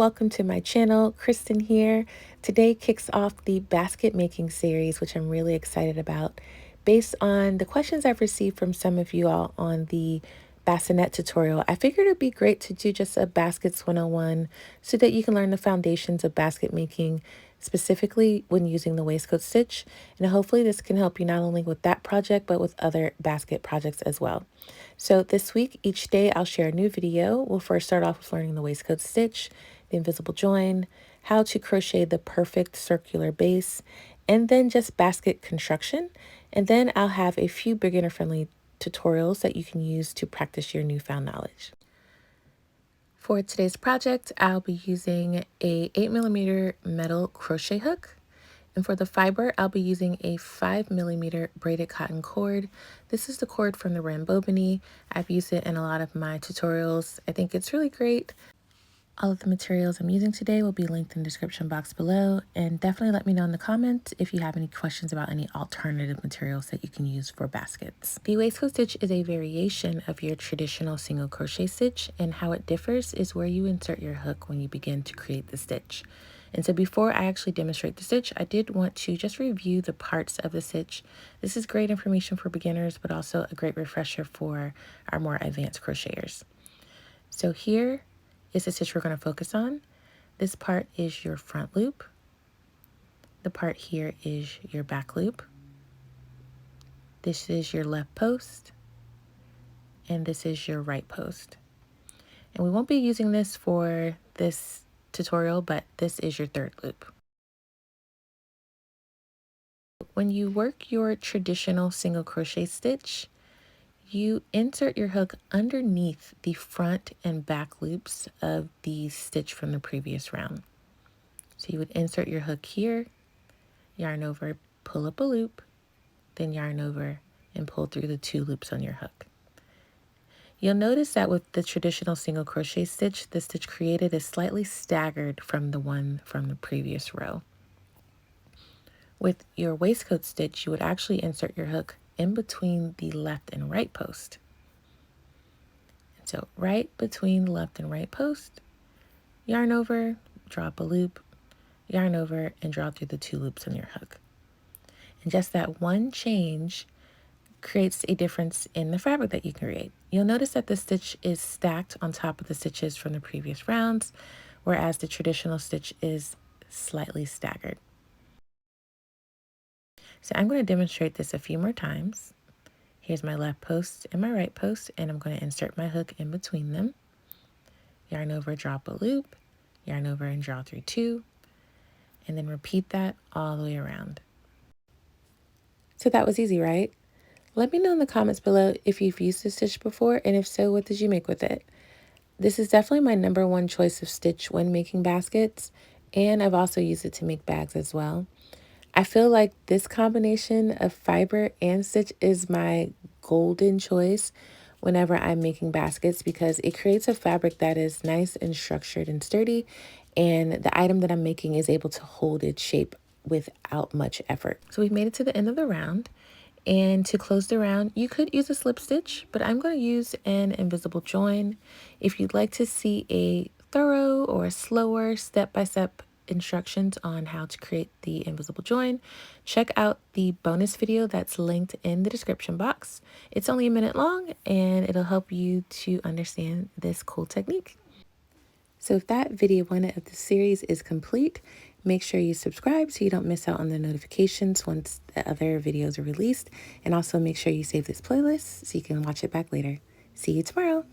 welcome to my channel. Kristen here. Today kicks off the basket making series, which I'm really excited about, based on the questions I've received from some of you all on the bassinet tutorial. I figured it'd be great to do just a baskets 101 so that you can learn the foundations of basket making, specifically when using the waistcoat stitch. And hopefully this can help you not only with that project, but with other basket projects as well. So this week, each day I'll share a new video. We'll first start off with learning the waistcoat stitch, the invisible join, how to crochet the perfect circular base, and then just basket construction. And then I'll have a few beginner-friendly tutorials that you can use to practice your newfound knowledge. For today's project, I'll be using a 8mm metal crochet hook. And for the fiber, I'll be using a 5mm braided cotton cord. This is the cord from the Rambobini. I've used it in a lot of my tutorials. I think it's really great. All of the materials I'm using today will be linked in the description box below. And definitely let me know in the comments if you have any questions about any alternative materials that you can use for baskets. The waistcoat stitch is a variation of your traditional single crochet stitch, and how it differs is where you insert your hook when you begin to create the stitch. And so before I actually demonstrate the stitch, I did want to just review the parts of the stitch. This is great information for beginners, but also a great refresher for our more advanced crocheters. So here is the stitch we're going to focus on. This part is your front loop. The part here is your back loop. This is your left post. And this is your right post. And we won't be using this for this tutorial, but this is your third loop. When you work your traditional single crochet stitch, you insert your hook underneath the front and back loops of the stitch from the previous round. So you would insert your hook here, yarn over, pull up a loop, then yarn over and pull through the 2 loops on your hook. You'll notice that with the traditional single crochet stitch, the stitch created is slightly staggered from the one from the previous row. With your waistcoat stitch, you would actually insert your hook in between the left and right post. And so right between the left and right post, yarn over, draw up a loop, yarn over, and draw through the 2 loops on your hook. And just that one change creates a difference in the fabric that you create. You'll notice that the stitch is stacked on top of the stitches from the previous rounds, whereas the traditional stitch is slightly staggered. So I'm going to demonstrate this a few more times. Here's my left post and my right post, and I'm going to insert my hook in between them. Yarn over, drop a loop, yarn over and draw through 2, and then repeat that all the way around. So that was easy, right? Let me know in the comments below if you've used this stitch before, and if so, what did you make with it? This is definitely my #1 choice of stitch when making baskets, and I've also used it to make bags as well. I feel like this combination of fiber and stitch is my golden choice whenever I'm making baskets, because it creates a fabric that is nice and structured and sturdy, and the item that I'm making is able to hold its shape without much effort. So we've made it to the end of the round. And to close the round, you could use a slip stitch, but I'm going to use an invisible join. If you'd like to see a thorough or slower step-by-step instructions on how to create the invisible join, check out the bonus video that's linked in the description box. It's only a minute long, and it'll help you to understand this cool technique. So if that video 1 of the series is complete, make sure you subscribe so you don't miss out on the notifications once the other videos are released. And also make sure you save this playlist so you can watch it back later. See you tomorrow.